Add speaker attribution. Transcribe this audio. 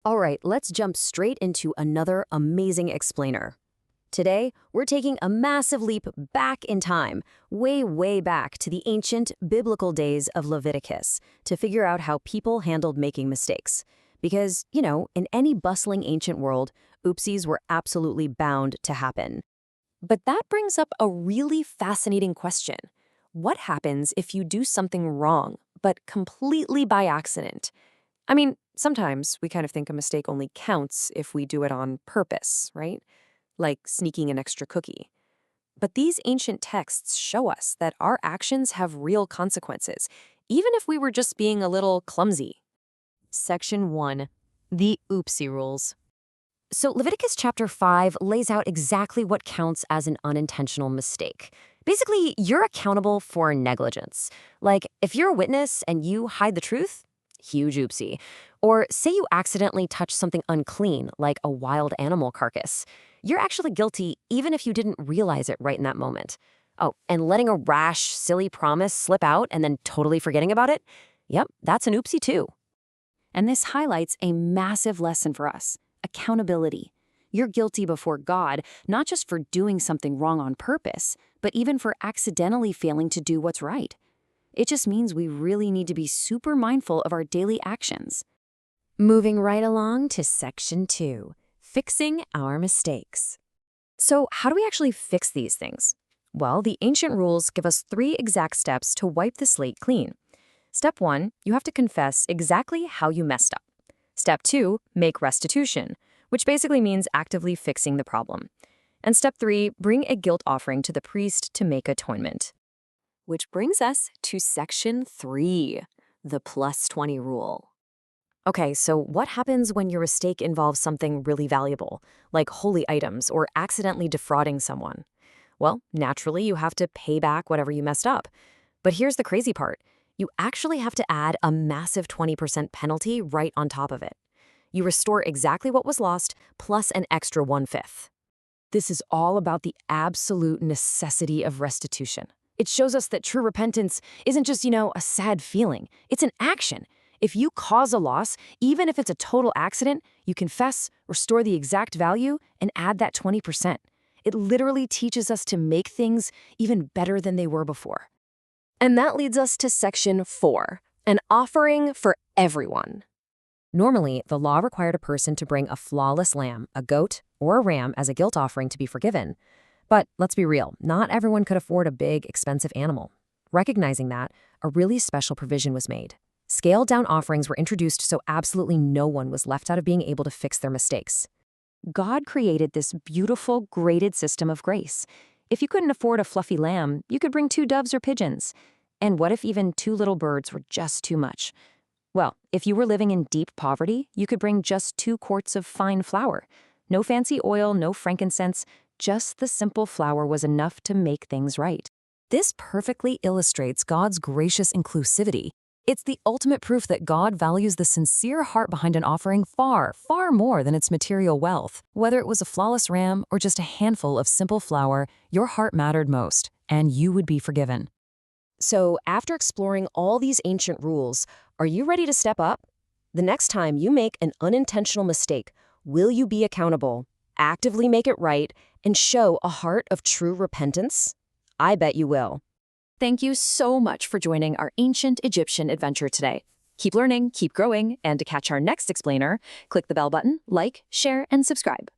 Speaker 1: All right, let's jump straight into another amazing explainer. Today, we're taking a massive leap back in time, way, way back to the ancient biblical days of Leviticus, to figure out how people handled making mistakes. Because, in any bustling ancient world, oopsies were absolutely bound to happen. But that brings up a really fascinating question. What happens if you do something wrong, but completely by accident? I mean, sometimes we kind of think a mistake only counts if we do it on purpose, right? Like sneaking an extra cookie. But these ancient texts show us that our actions have real consequences, even if we were just being a little clumsy. Section 1. The Oopsie Rules. So Leviticus Chapter 5 lays out exactly what counts as an unintentional mistake. Basically, you're accountable for negligence. Like, if you're a witness and you hide the truth, huge oopsie. Or say you accidentally touch something unclean, like a wild animal carcass. You're actually guilty even if you didn't realize it right in that moment. Oh, and letting a rash, silly promise slip out and then totally forgetting about it? Yep, that's an oopsie too. And this highlights a massive lesson for us: accountability. You're guilty before God, not just for doing something wrong on purpose, but even for accidentally failing to do what's right. It just means we really need to be super mindful of our daily actions. Moving right along to Section 2, Fixing Our Mistakes. So how do we actually fix these things? Well, the ancient rules give us 3 exact steps to wipe the slate clean. Step 1, you have to confess exactly how you messed up. Step 2, make restitution, which basically means actively fixing the problem. And Step 3, bring a guilt offering to the priest to make atonement. Which brings us to Section 3, the +20 rule. Okay, so what happens when your mistake involves something really valuable, like holy items or accidentally defrauding someone? Well, naturally, you have to pay back whatever you messed up. But here's the crazy part. You actually have to add a massive 20% penalty right on top of it. You restore exactly what was lost, plus an extra 1/5. This is all about the absolute necessity of restitution. It shows us that true repentance isn't just, a sad feeling. It's an action. If you cause a loss, even if it's a total accident, you confess, restore the exact value, and add that 20%. It literally teaches us to make things even better than they were before. And that leads us to Section 4, an offering for everyone. Normally, the law required a person to bring a flawless lamb, a goat, or a ram as a guilt offering to be forgiven. But let's be real, not everyone could afford a big, expensive animal. Recognizing that, a really special provision was made. Scaled-down offerings were introduced so absolutely no one was left out of being able to fix their mistakes. God created this beautiful, graded system of grace. If you couldn't afford a fluffy lamb, you could bring 2 doves or pigeons. And what if even 2 little birds were just too much? Well, if you were living in deep poverty, you could bring just 2 quarts of fine flour. No fancy oil, no frankincense, just the simple flour was enough to make things right. This perfectly illustrates God's gracious inclusivity. It's the ultimate proof that God values the sincere heart behind an offering far, far more than its material wealth. Whether it was a flawless ram or just a handful of simple flour, your heart mattered most, and you would be forgiven. So, after exploring all these ancient rules, are you ready to step up? The next time you make an unintentional mistake, will you be accountable, actively make it right, and show a heart of true repentance? I bet you will. Thank you so much for joining our ancient Egyptian adventure today. Keep learning, keep growing, and to catch our next explainer, click the bell button, like, share, and subscribe.